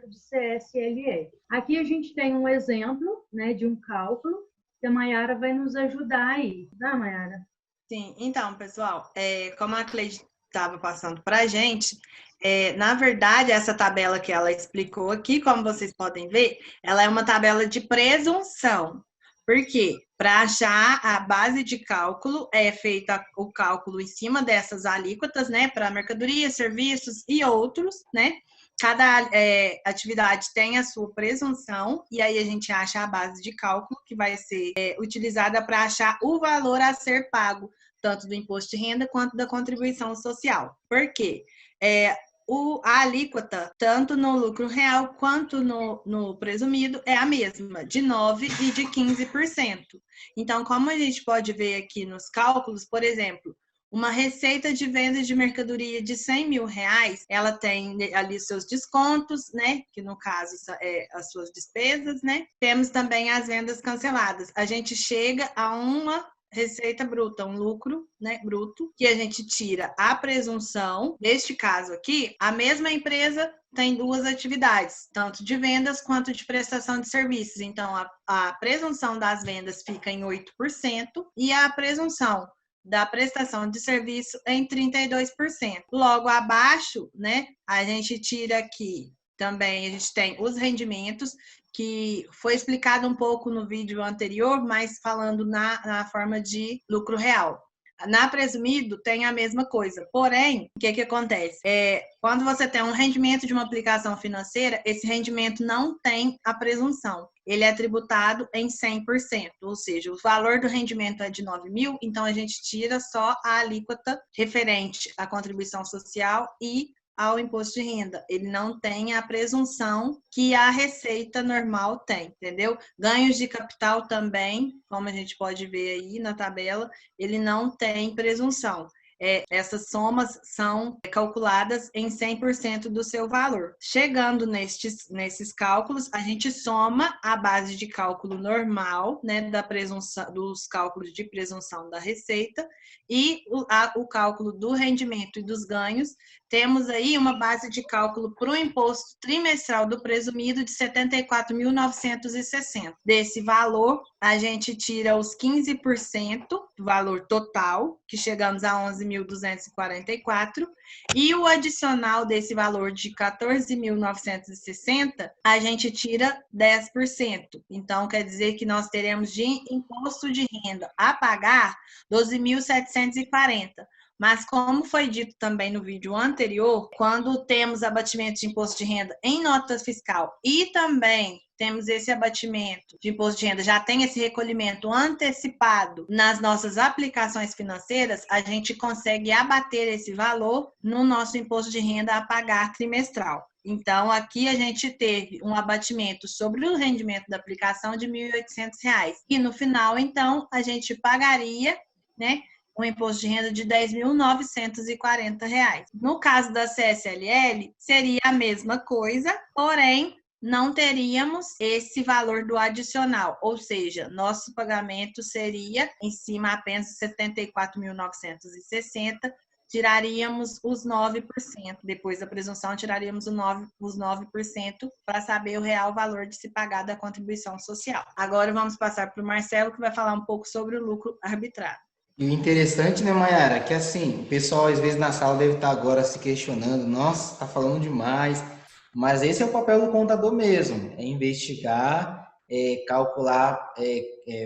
de CSLL. Aqui a gente tem um exemplo, né, de um cálculo que a Mayara vai nos ajudar aí. Tá, Mayara? Sim, então, pessoal, como a Cleide estava passando para a gente, na verdade, essa tabela que ela explicou aqui, como vocês podem ver, ela é uma tabela de presunção. Por quê? Para achar a base de cálculo, é feito o cálculo em cima dessas alíquotas, né, para mercadoria, serviços e outros, né? Cada atividade tem a sua presunção, e aí a gente acha a base de cálculo, que vai ser utilizada para achar o valor a ser pago, tanto do imposto de renda quanto da contribuição social. Por quê? A alíquota, tanto no lucro real quanto no presumido, é a mesma, de 9% e de 15%. Então, como a gente pode ver aqui nos cálculos, por exemplo, uma receita de venda de mercadoria de 100 mil reais, ela tem ali seus descontos, né? Que no caso as suas despesas, né? Temos também as vendas canceladas. A gente chega a uma receita bruta, um lucro, né, bruto, que a gente tira a presunção. Neste caso aqui, a mesma empresa tem duas atividades, tanto de vendas quanto de prestação de serviços. Então, a presunção das vendas fica em 8% e a presunção da prestação de serviço em 32%. Logo abaixo, né, a gente tira aqui também, a gente tem os rendimentos, que foi explicado um pouco no vídeo anterior, mas falando na forma de lucro real. Na presumido tem a mesma coisa, porém, o que acontece? Quando você tem um rendimento de uma aplicação financeira, esse rendimento não tem a presunção. Ele é tributado em 100%, ou seja, o valor do rendimento é de 9 mil, então a gente tira só a alíquota referente à contribuição social e ao imposto de renda. Ele não tem a presunção que a receita normal tem, entendeu? Ganhos de capital também, como a gente pode ver aí na tabela, ele não tem presunção. Essas somas são calculadas em 100% do seu valor. Chegando nesses cálculos, a gente soma a base de cálculo normal, né, da presunção, dos cálculos de presunção da receita e o cálculo do rendimento e dos ganhos. Temos aí uma base de cálculo para o imposto trimestral do presumido de R$ 74.960. Desse valor, a gente tira os 15% do valor total, que chegamos a 11.244, e o adicional desse valor de 14.960, a gente tira 10%. Então, quer dizer que nós teremos de imposto de renda a pagar 12.740. Mas, como foi dito também no vídeo anterior, quando temos abatimento de imposto de renda em nota fiscal e também temos esse abatimento de imposto de renda, já tem esse recolhimento antecipado nas nossas aplicações financeiras, a gente consegue abater esse valor no nosso imposto de renda a pagar trimestral. Então, aqui a gente teve um abatimento sobre o rendimento da aplicação de R$ 1.800. E no final, então, a gente pagaria, né, um imposto de renda de R$ 10.940. No caso da CSLL, seria a mesma coisa, porém, não teríamos esse valor do adicional, ou seja, nosso pagamento seria em cima apenas de 74.960, tiraríamos os 9%, depois da presunção tiraríamos os 9% para saber o real valor de se pagar da contribuição social. Agora vamos passar para o Marcelo, que vai falar um pouco sobre o lucro arbitrado. E o interessante, né, Mayara, que assim, o pessoal às vezes na sala deve estar agora se questionando, nossa, tá falando demais, mas esse é o papel do contador mesmo, é investigar, calcular,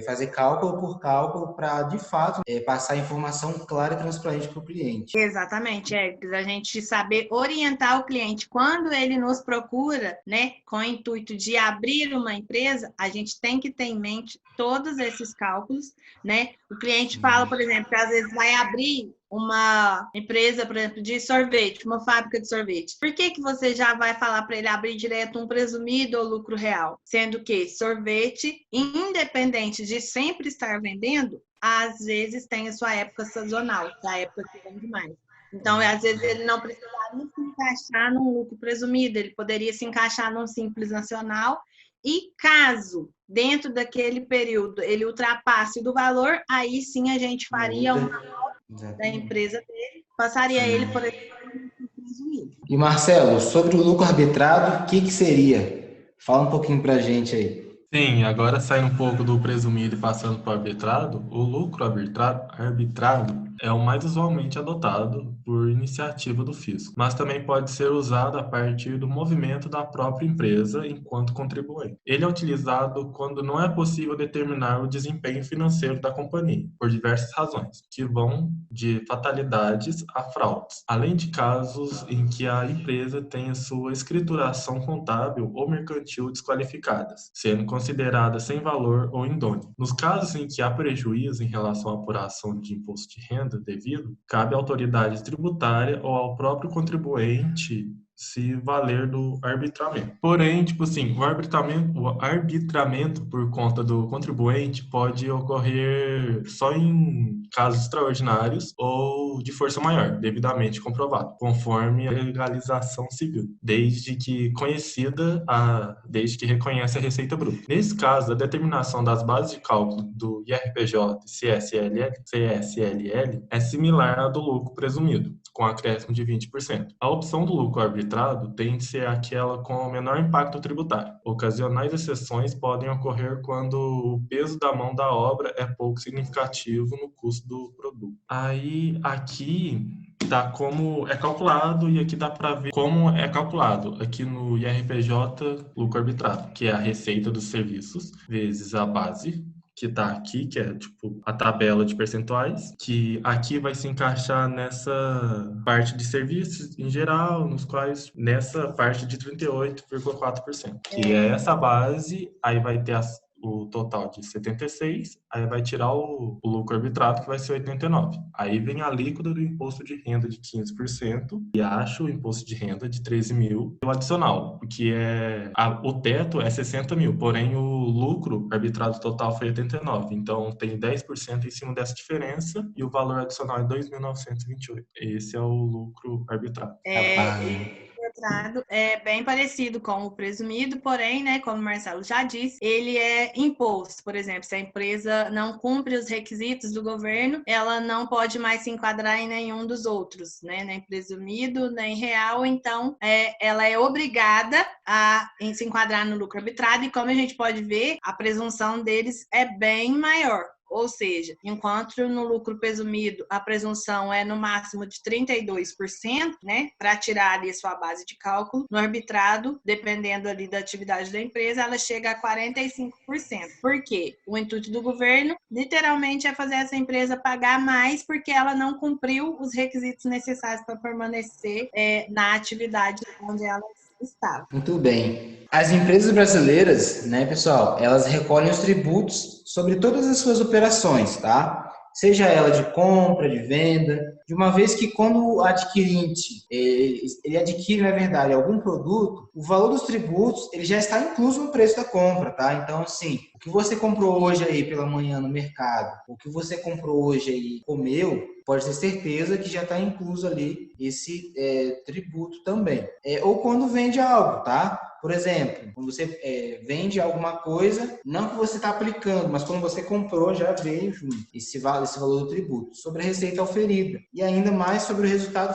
fazer cálculo por cálculo para, de fato, passar informação clara e transparente para o cliente. Exatamente, a gente saber orientar o cliente. Quando ele nos procura, né, com o intuito de abrir uma empresa, a gente tem que ter em mente todos esses cálculos, né? O cliente fala, por exemplo, que às vezes vai abrir uma empresa, por exemplo, de sorvete, uma fábrica de sorvete. Por que você já vai falar para ele abrir direto um presumido ou lucro real? Sendo que sorvete, independente de sempre estar vendendo, às vezes tem a sua época sazonal, a época que vende mais. Então, às vezes, ele não precisaria se encaixar num lucro presumido, ele poderia se encaixar num simples nacional. E caso, dentro daquele período, ele ultrapasse do valor, aí sim a gente faria uma nota da empresa dele, passaria ele por exemplo. E Marcelo, sobre o lucro arbitrado, o que seria? Fala um pouquinho para a gente aí. Sim, agora saindo um pouco do presumido e passando para o arbitrado, o lucro arbitrado é o mais usualmente adotado por iniciativa do fisco, mas também pode ser usado a partir do movimento da própria empresa enquanto contribuinte. Ele é utilizado quando não é possível determinar o desempenho financeiro da companhia, por diversas razões, que vão de fatalidades a fraudes, além de casos em que a empresa tenha sua escrituração contábil ou mercantil desqualificadas, sendo considerada sem valor ou indônea. Nos casos em que há prejuízo em relação à apuração de imposto de renda devido, cabe à autoridade tributária ou ao próprio contribuinte se valer do arbitramento. Porém, tipo assim, o arbitramento por conta do contribuinte pode ocorrer só em casos extraordinários ou de força maior, devidamente comprovado, conforme a legalização civil, desde que reconhece a receita bruta. Nesse caso, a determinação das bases de cálculo do IRPJ e CSLL é similar à do lucro presumido, com acréscimo de 20%. A opção do lucro arbitrado tende a ser aquela com menor impacto tributário. Ocasionais exceções podem ocorrer quando o peso da mão da obra é pouco significativo no custo do produto. Aí, aqui tá como é calculado e aqui dá para ver como é calculado aqui no IRPJ lucro arbitrado, que é a receita dos serviços vezes a base, que está aqui, que é tipo a tabela de percentuais, que aqui vai se encaixar nessa parte de serviços em geral, nessa parte de 38,4%, que é essa base, aí vai ter o total de 76, aí vai tirar o lucro arbitrado, que vai ser 89. Aí vem a alíquota do imposto de renda de 15% e acho o imposto de renda de 13 mil. O adicional, que o teto é 60 mil, porém o lucro arbitrado total foi 89. Então tem 10% em cima dessa diferença e o valor adicional é 2.928. Esse é o lucro arbitrado. É bem parecido com o presumido, porém, né, como o Marcelo já disse, ele é imposto. Por exemplo, se a empresa não cumpre os requisitos do governo, ela não pode mais se enquadrar em nenhum dos outros, né, nem presumido, nem real. Então, ela é obrigada a se enquadrar no lucro arbitrado e, como a gente pode ver, a presunção deles é bem maior. Ou seja, enquanto no lucro presumido a presunção é no máximo de 32%, né, para tirar ali a sua base de cálculo, no arbitrado, dependendo ali da atividade da empresa, ela chega a 45%. Por quê? O intuito do governo, literalmente, é fazer essa empresa pagar mais porque ela não cumpriu os requisitos necessários para permanecer na atividade onde ela estava. Muito bem. As empresas brasileiras, né, pessoal, elas recolhem os tributos sobre todas as suas operações, tá? Seja ela de compra, de venda, de uma vez que quando o adquirente, ele adquire, na verdade, algum produto, o valor dos tributos, ele já está incluso no preço da compra, tá? Então, assim, o que você comprou hoje aí pela manhã no mercado, o que você comprou hoje aí comeu, pode ter certeza que já está incluso ali esse tributo também. Ou quando vende algo, tá? Por exemplo, quando você vende alguma coisa, não que você está aplicando, mas quando você comprou, já veio junto esse valor do tributo. Sobre a receita oferida. E ainda mais sobre o resultado,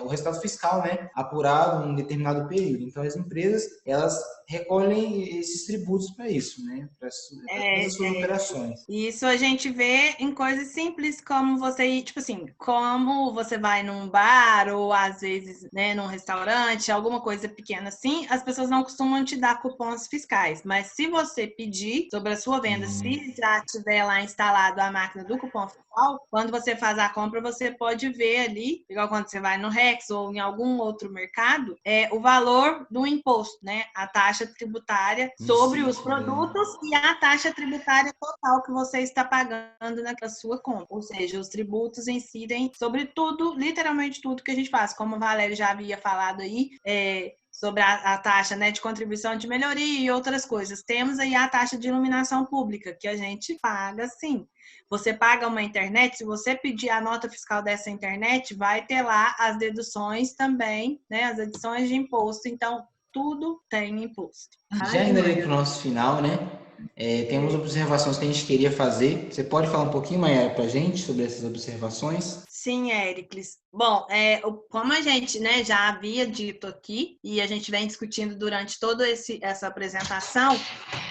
o resultado fiscal, né? Apurado em um determinado período. Então, as empresas, elas recolhem esses tributos para isso, né? Para todas as suas operações. Isso a gente vê em coisas simples, como você ir, tipo assim, como você vai num bar ou às vezes, né, num restaurante, alguma coisa pequena assim, as pessoas não costumam te dar cupons fiscais, mas se você pedir sobre a sua venda, se já tiver lá instalado a máquina do cupom fiscal, quando você faz a compra, você pode ver ali, igual quando você vai no Rex ou em algum outro mercado, o valor do imposto, né? A taxa tributária sobre os produtos e a taxa tributária total que você está pagando na sua compra. Ou seja, os tributos incidem sobre tudo, literalmente tudo que a gente faz. Como o Valério já havia falado aí, sobre a taxa, né, de contribuição de melhoria e outras coisas. Temos aí a taxa de iluminação pública, que a gente paga sim. Você paga uma internet, se você pedir a nota fiscal dessa internet, vai ter lá as deduções também, né, as adições de imposto. Então, tudo tem imposto. Já indo ali para o nosso final, né? Temos observações que a gente queria fazer. Você pode falar um pouquinho, Mayara, para a gente sobre essas observações? Sim, Éricles. Bom, como a gente, né, já havia dito aqui, e a gente vem discutindo durante toda essa apresentação,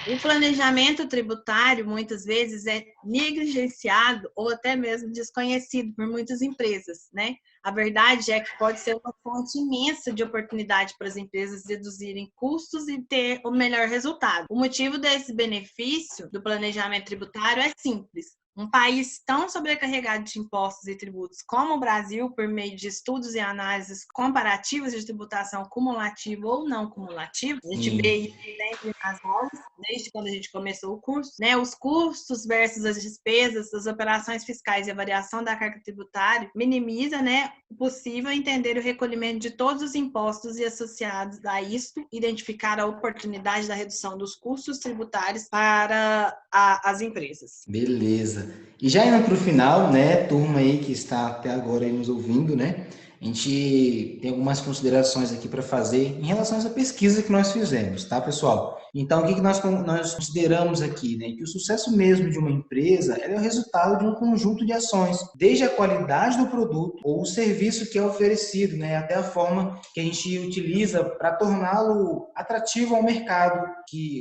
o planejamento tributário, muitas vezes, é negligenciado ou até mesmo desconhecido por muitas empresas, né? A verdade é que pode ser uma fonte imensa de oportunidade para as empresas reduzirem custos e ter o melhor resultado. O motivo desse benefício do planejamento tributário é simples. Um país tão sobrecarregado de impostos e tributos como o Brasil, por meio de estudos e análises comparativas de tributação cumulativa ou não cumulativa, a gente vê isso sempre nas aulas, desde quando a gente começou o curso, né? Os custos versus as despesas, as operações fiscais e a variação da carga tributária minimiza, né, o possível entender o recolhimento de todos os impostos e associados a isto, identificar a oportunidade da redução dos custos tributários para as empresas. Beleza. E já indo para o final, né, turma aí que está até agora aí nos ouvindo, né, a gente tem algumas considerações aqui para fazer em relação a essa pesquisa que nós fizemos, tá, pessoal? Então, o que nós consideramos aqui, né? Que o sucesso mesmo de uma empresa é o resultado de um conjunto de ações, desde a qualidade do produto ou o serviço que é oferecido, né? Até a forma que a gente utiliza para torná-lo atrativo ao mercado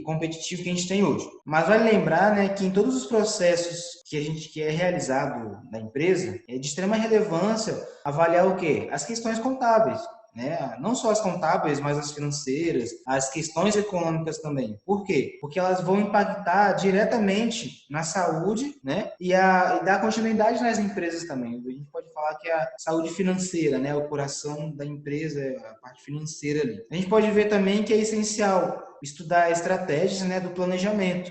competitivo que a gente tem hoje. Mas vale lembrar, né, que em todos os processos que é realizado na empresa, é de extrema relevância avaliar o quê? As questões contábeis. Né? Não só as contábeis, mas as financeiras, as questões econômicas também. Por quê? Porque elas vão impactar diretamente na saúde, né? E dar continuidade nas empresas também. A gente pode falar que a saúde financeira, né? O coração da empresa, a parte financeira ali. A gente pode ver também que é essencial estudar estratégias, né, do planejamento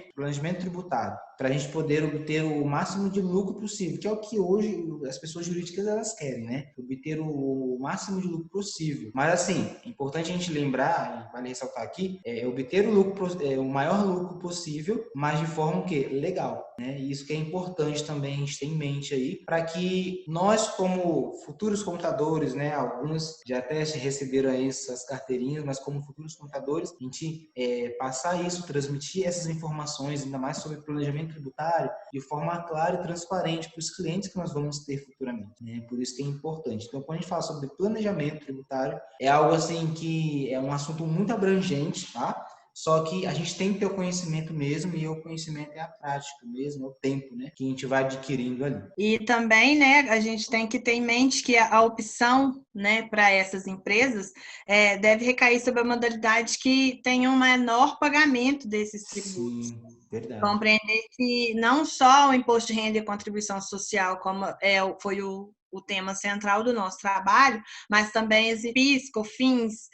tributário, para a gente poder obter o máximo de lucro possível, que é o que hoje as pessoas jurídicas elas querem, né? Obter o máximo de lucro possível. Mas assim, é importante a gente lembrar, e vale ressaltar aqui, obter o maior lucro possível, mas de forma que legal, né? E isso que é importante também a gente ter em mente aí, para que nós como futuros contadores, né, alguns já até receberam aí essas carteirinhas, mas como futuros contadores, a gente passar isso, transmitir essas informações, ainda mais sobre planejamento tributário, de forma clara e transparente para os clientes que nós vamos ter futuramente. Né? Por isso que é importante. Então, quando a gente fala sobre planejamento tributário, é algo assim que é um assunto muito abrangente, tá? Só que a gente tem que ter o conhecimento mesmo, e o conhecimento é a prática mesmo, é o tempo, né, que a gente vai adquirindo ali. E também, né, a gente tem que ter em mente que a opção, né, para essas empresas deve recair sobre a modalidade que tem um menor pagamento desses tributos. Sim, verdade. Compreender que não só o imposto de renda e contribuição social, como foi o tema central do nosso trabalho, mas também as PIS, COFINS,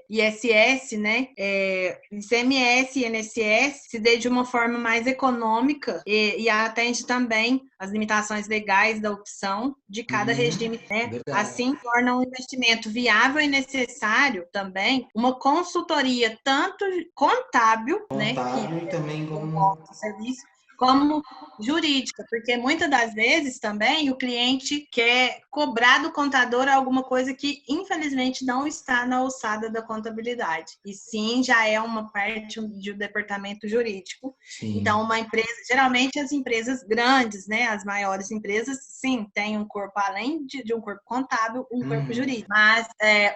ISS, né, ICMS e INSS se dê de uma forma mais econômica e atende também as limitações legais da opção de cada regime, né? Verdade. Assim, torna um investimento viável e necessário também uma consultoria tanto contábil, né, e também como serviço, como jurídica, porque muitas das vezes também o cliente quer cobrar do contador alguma coisa que infelizmente não está na alçada da contabilidade, e sim já é uma parte do departamento jurídico. Sim. Então, uma empresa, geralmente as empresas grandes, né, as maiores empresas, sim, tem um corpo, além de um corpo contábil, um corpo jurídico, mas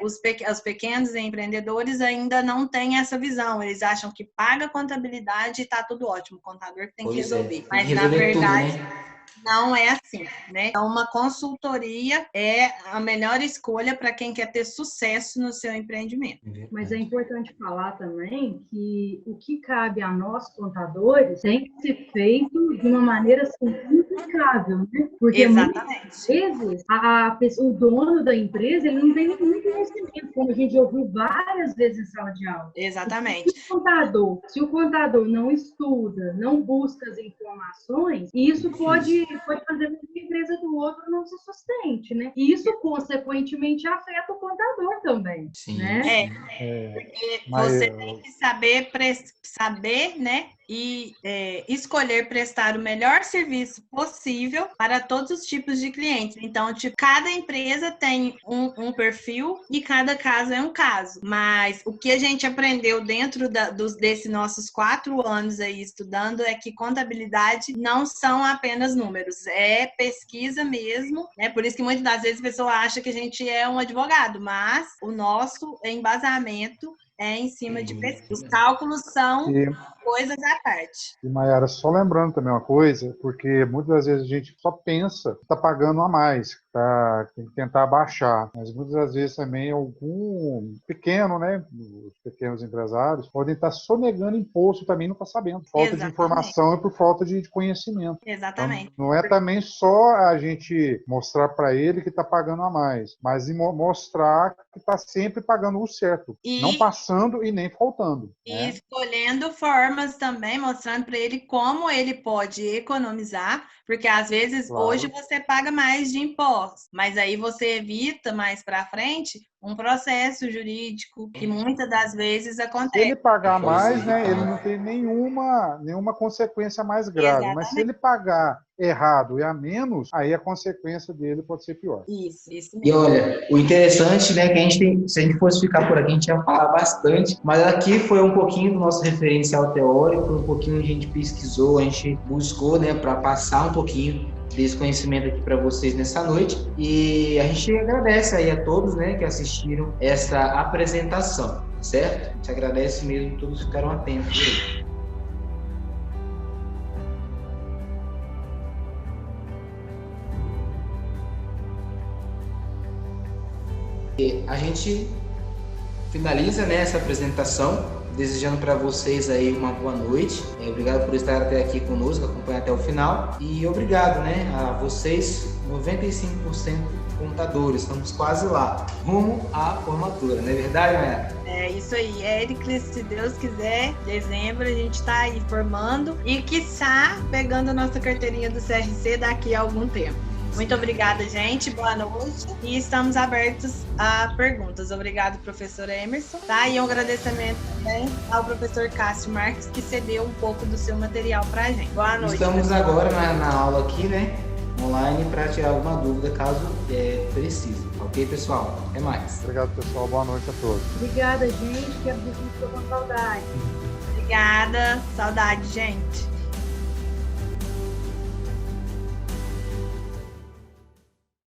os pequenos empreendedores ainda não têm essa visão, eles acham que paga a contabilidade e está tudo ótimo, o contador que tem que resolver. Mas, na verdade, tudo, né? Não é assim, né? Então, uma consultoria é a melhor escolha para quem quer ter sucesso no seu empreendimento. Mas é importante falar também que o que cabe a nós, contadores, tem que ser feito de uma maneira assim, impecável, né? Porque exatamente. Muitas vezes o dono da empresa ele não tem muito conhecimento, como a gente já ouviu várias vezes em sala de aula. Exatamente. Se o contador não estuda, não busca as informações, isso pode fazer com que a empresa do outro não se sustente, né? E isso, consequentemente, afeta o contador também. Sim. Né? Porque você tem que saber, né? E escolher prestar o melhor serviço possível para todos os tipos de clientes. Então, cada empresa tem um perfil e cada caso é um caso. Mas o que a gente aprendeu dentro desses nossos 4 anos aí estudando é que contabilidade não são apenas números, é pesquisa mesmo, né? Por isso que muitas das vezes a pessoa acha que a gente é um advogado, mas o nosso embasamento é em cima de pesquisa. Os cálculos são coisas à parte. E, Mayara, só lembrando também uma coisa, porque muitas vezes a gente só pensa que está pagando a mais, tem que tentar abaixar, mas muitas vezes também algum pequeno, né, os pequenos empresários podem estar sonegando imposto também não está sabendo. Falta de informação e por falta de conhecimento. Exatamente. Então, não é também só a gente mostrar para ele que está pagando a mais, mas mostrar que está sempre pagando o certo. Não passar passando e nem faltando. E né? escolhendo formas também, mostrando para ele como ele pode economizar, porque às vezes Claro. hoje você paga mais de impostos, mas aí você evita mais para frente um processo jurídico que muitas das vezes Se acontece. ele pagar Pode mais, ser né, que ele tá. não tem nenhuma consequência mais grave. Mas se ele pagar errado e a menos, aí a consequência dele pode ser pior. Isso E mesmo. olha, o interessante, né, que a gente tem, se a gente fosse ficar por aqui, a gente ia falar bastante, mas aqui foi um pouquinho do nosso referencial teórico, um pouquinho a gente pesquisou, a gente buscou, né, para passar um pouquinho desse conhecimento aqui para vocês nessa noite. E a gente agradece aí a todos, né, que assistiram essa apresentação, certo? A gente agradece mesmo que todos ficaram atentos aí. A gente finaliza, né, essa apresentação, desejando para vocês aí uma boa noite. Obrigado por estar até aqui conosco, acompanhar até o final. E obrigado, né, a vocês, 95% contadores. Estamos quase lá, rumo à formatura, não é verdade, Mayara? É isso aí, Éricles, se Deus quiser, dezembro a gente está aí formando e quiçá pegando a nossa carteirinha do CRC daqui a algum tempo. Muito obrigada, gente. Boa noite. E estamos abertos a perguntas. Obrigado, professor Emerson. Tá? E um agradecimento também ao professor Cássio Marques, que cedeu um pouco do seu material para a gente. Boa noite. Estamos agora na aula aqui, né? Online, para tirar alguma dúvida, caso precise. Ok, pessoal? Até mais. Obrigado, pessoal. Boa noite a todos. Obrigada, gente, que a gente ficou com saudade. Obrigada. Saudade, gente.